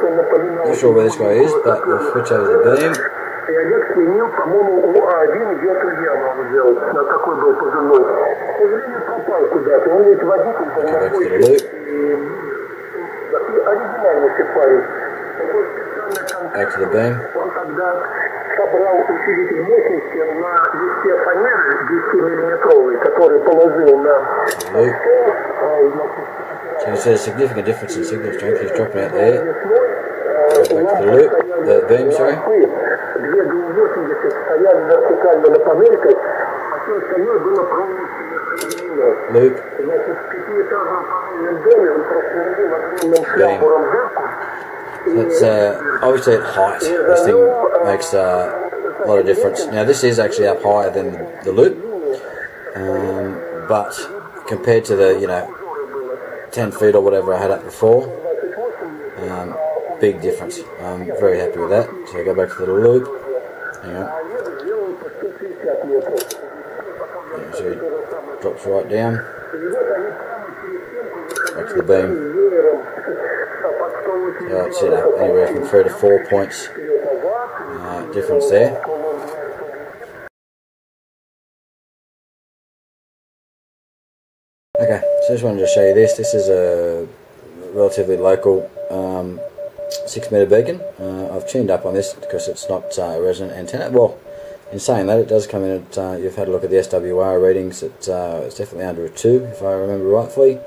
Not sure where this guy is, but we'll switch over the beam. И Олег сменил, по-моему, У1 ветру-яму он сделал. Такой был позывной. К сожалению, пропал куда-то. Он ведь водитель дальнобойщик. И оригинальный парень. Такой специальный контакт. Он тогда собрал усилитель мощности на листе фанеры 10-миллиметровый, который положил на стол. So you can see a significant difference in signal strength. He's dropping out there. Back to the loop, the beam, sorry. Две ГУ-80 стояли вертикально на панелькой, а все остальное было полностью loop. Значит, в пятиэтажном панельном доме он просверлил огромным шляпором дырку. That's obviously at height. This thing makes a lot of difference. Now this is actually up higher than the loop, but compared to the 10 feet or whatever I had up before, big difference. I'm very happy with that. So I go back to the loop. Hang on. Yeah, so it drops right down. Back to the beam. So it's anywhere from 3 to 4 points difference there. Okay, so just wanted to show you this. This is a relatively local 6 metre beacon. I've tuned up on this because it's not a resonant antenna. Well, in saying that, it does come in at, you've had a look at the SWR readings, it's definitely under a 2 if I remember rightfully.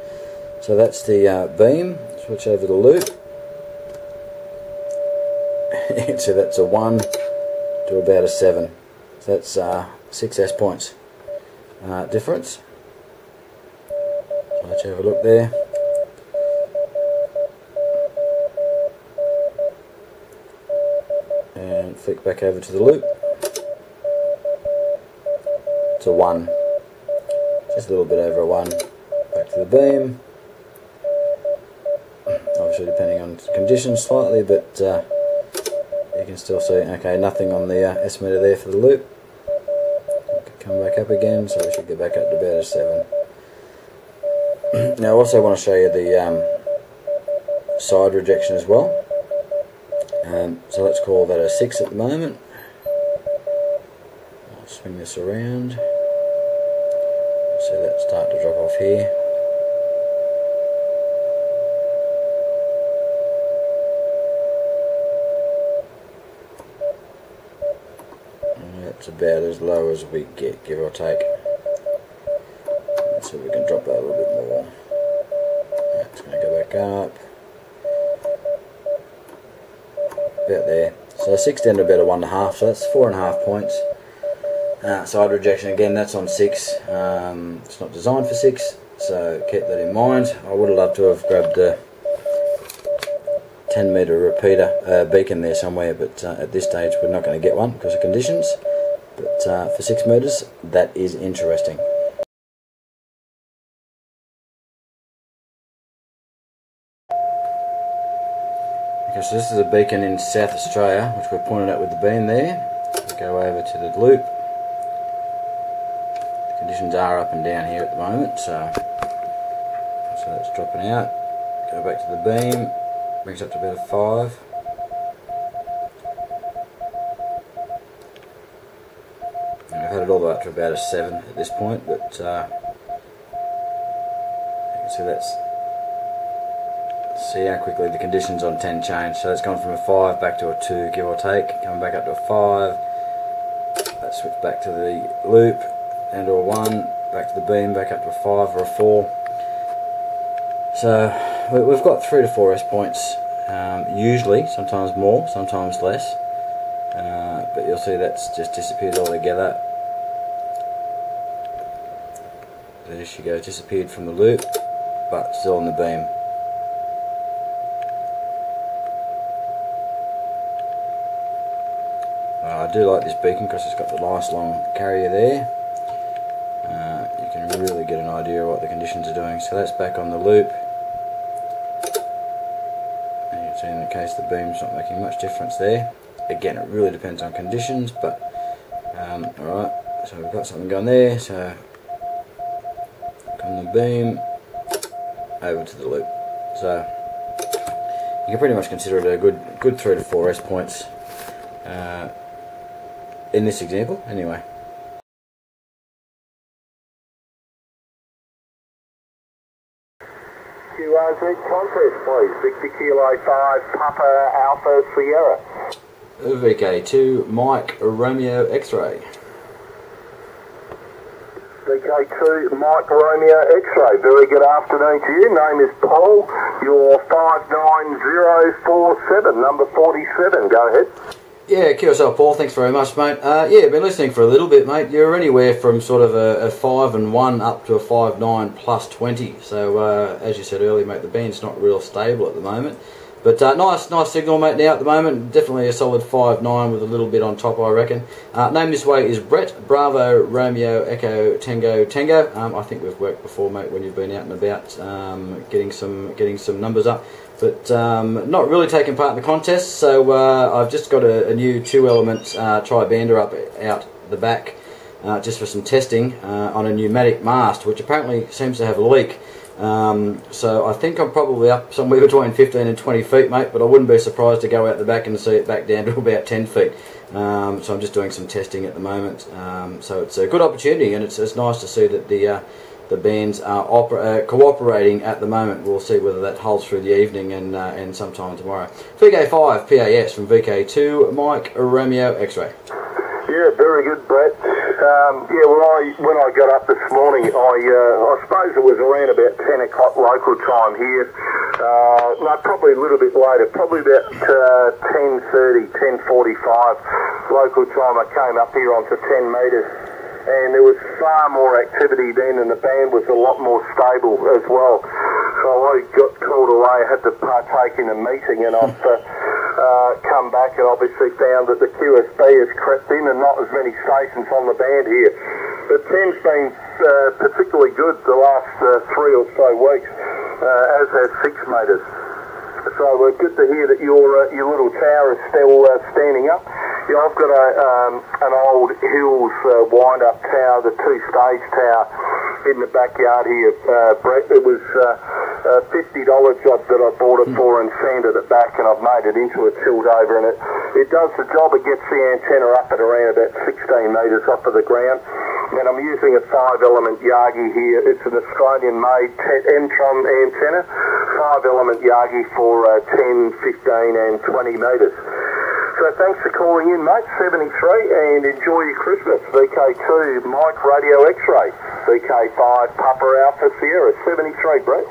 So that's the beam. Switch over the loop. You can see that's a 1 to about a 7. So that's 6 S points difference. So let's have a look there. And flick back over to the loop. It's a 1. Just a little bit over a 1. Back to the beam. Obviously depending on conditions slightly, but you can still see, okay, nothing on the estimator there for the loop. Come back up again, so we should get back up to about a 7. Now I also want to show you the side rejection as well. So let's call that a 6 at the moment. I'll swing this around. See that start to drop off here. It's about as low as we get, give or take. Let's see if we can drop that a little bit more. It's going to go back up. About there. So 6 down to about a 1.5, so that's 4.5 points. Side rejection again, that's on 6. It's not designed for 6, so keep that in mind. I would have loved to have grabbed a 10 metre repeater beacon there somewhere, but at this stage we're not going to get one because of conditions. But for 6 metres, that is interesting. Okay, so this is a beacon in South Australia, which we're pointed at with the beam there. We go over to the loop. The conditions are up and down here at the moment, so that's dropping out. Go back to the beam, brings up to about a 5. I've had it all the way up to about a 7 at this point, but you can see see how quickly the conditions on 10 change. So it's gone from a 5 back to a 2, give or take, coming back up to a 5. Let's switch back to the loop, down to a 1, back to the beam, back up to a 5 or a 4. So we've got 3 to 4 S points usually, sometimes more, sometimes less. But you'll see that's just disappeared altogether. There she goes, disappeared from the loop, but still on the beam. I do like this beacon because it's got the nice long carrier there. You can really get an idea of what the conditions are doing. So that's back on the loop. And you can see in the case the beam's not making much difference there. Again, it really depends on conditions, but alright, so we've got something going there. So on the beam over to the loop. So you can pretty much consider it a good 3 to 4 S points in this example anyway. QRZ contest, please. Victor Kilo 5, Papa Alpha Sierra. VK2 Mike Romeo X-Ray. VK2 Mike Romeo X-Ray. Very good afternoon to you. Name is Paul. You're 59047, number 47. Go ahead. Yeah, QSL Paul, thanks very much, mate. Yeah, been listening for a little bit, mate. You're anywhere from sort of a 5 and 1 up to a 5.9 plus 20. So, as you said earlier, mate, the band's not real stable at the moment. But nice signal, mate, now at the moment. Definitely a solid 5.9 with a little bit on top, I reckon. Name this way is Brett, Bravo, Romeo, Echo, Tango, Tango. I think we've worked before, mate, when you've been out and about getting some numbers up. But not really taking part in the contest, so I've just got a new 2-element tribander out the back just for some testing on a pneumatic mast, which apparently seems to have a leak. So I think I'm probably up somewhere between 15 and 20 feet, mate, but I wouldn't be surprised to go out the back and see it back down to about 10 feet. So I'm just doing some testing at the moment. So it's a good opportunity, and it's nice to see that the bands are cooperating at the moment. We'll see whether that holds through the evening and sometime tomorrow. VK5 PAS from VK2 Mike Romeo X-Ray. Yeah, very good, Brett. Yeah, when I got up this morning, I suppose it was around about 10 o'clock local time here. No, probably a little bit later, probably about 10:30, 10:45 local time. I came up here onto 10 metres, and there was far more activity then, and the band was a lot more stable as well. So I got called away, had to partake in a meeting, and I've come back and obviously found that the QSB has crept in and not as many stations on the band here. But 10's been particularly good the last 3 or so weeks, as has 6 metres. So good to hear that your little tower is still standing up. Yeah, I've got an old Hills wind-up tower, the 2-stage tower in the backyard here, Brett. It was a $50 job that I bought it for and sanded it back, and I've made it into a tilt over, and it does the job. It gets the antenna up at around about 16 metres off of the ground. And I'm using a 5-element Yagi here. It's an Australian-made Mtron antenna, 5-element Yagi for 10, 15 and 20 metres. So thanks for calling in, mate, 73, and enjoy your Christmas. VK2 Mike Radio X-Ray, VK5 Papa Alpha Sierra, 73, Brett.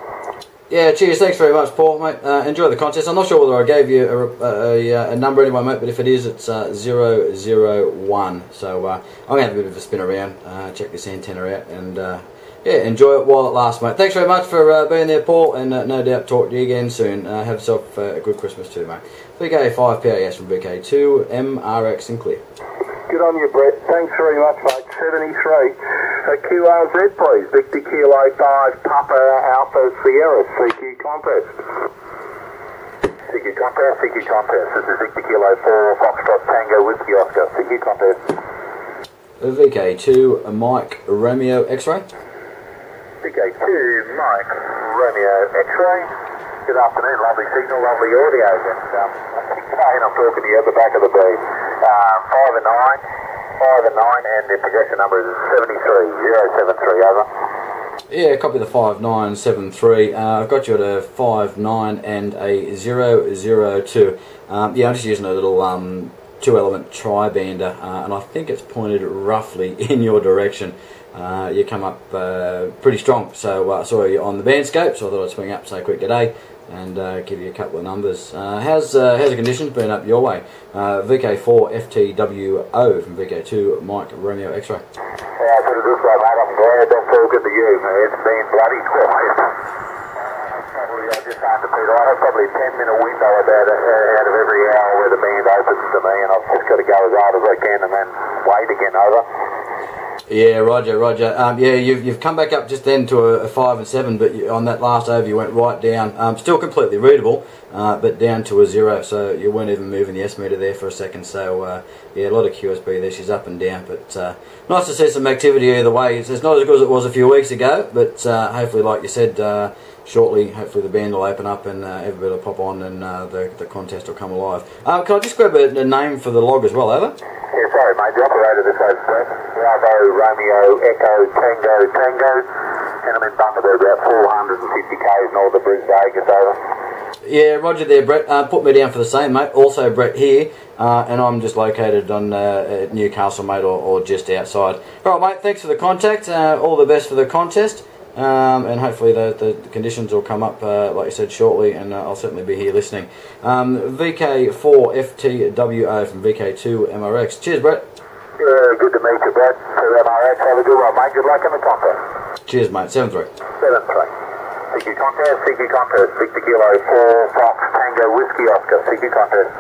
Yeah, cheers. Thanks very much, Paul, mate. Enjoy the contest. I'm not sure whether I gave you a number anyway, mate, but if it is, it's 001. So I'm going to have a bit of a spin around, check this antenna out, and yeah, enjoy it while it lasts, mate. Thanks very much for being there, Paul, and no doubt talk to you again soon. Have yourself a good Christmas too, mate. VK5 PAS from VK2 MRX Sinclair. Good on you, Brett. Thanks very much, mate. 73. QRZ, please. Victor Kilo 5 Papa Alpha Sierra, CQ Compass. CQ Compass, CQ Compass. This is Victor Kilo 4 Foxtrot Tango Whiskey Oscar, CQ Compass. VK2 Mike Romeo X-Ray. VK2 Mike Romeo X-Ray. Good afternoon, lovely signal, lovely audio, and again I'm talking to you at the back of the beam. 5 and 9, and the progression number is 73073, over. Yeah, copy the 5973. I've got you at a 59 and a 002. Yeah, I'm just using a little 2-element tribander, and I think it's pointed roughly in your direction. You come up pretty strong, so I saw you on the bandscape, so I thought I'd swing up, say a quick g'day, and give you a couple of numbers. How's the conditions been up your way? VK4 FTWO from VK2 Mike Romeo X-Ray. Yeah, I put it this way, mate, I'm glad that's all good to you. It's been bloody quiet. I just under Peter, I have probably a 10-minute window about out of every hour where the band opens to me, and I've just got to go as hard as I can and then wait again, over. Yeah, Roger. Yeah, you've come back up just then to a 5 and 7, but on that last over you went right down. Still completely readable, but down to a 0, so you weren't even moving the S-meter there for a second. So yeah, a lot of QSB there. She's up and down, but nice to see some activity either way. It's not as good as it was a few weeks ago, but hopefully, like you said, shortly, hopefully the band will open up and everybody will pop on and the contest will come alive. Can I just grab a name for the log as well, over? Yeah, sorry mate, the operator this way, Bravo, Romeo, Echo, Tango, and I'm in Bundaberg about 450 k's north of Brisbane, Vegas, over. Yeah, roger there, Brett. Put me down for the same, mate. Also, Brett here, and I'm just located on Newcastle, mate, or just outside. Alright, mate, thanks for the contact. All the best for the contest. And hopefully the conditions will come up, like you said, shortly, and I'll certainly be here listening. VK4FTWO from VK2 MRX. Cheers, Brett. Good to meet you, Brett. MRX, have a good one, mate. Good luck in the contest. Cheers, mate. 7-3. 7-3. CQ contest, Victor Kilo, 4 Fox, Tango, Whiskey, Oscar, CQ contest.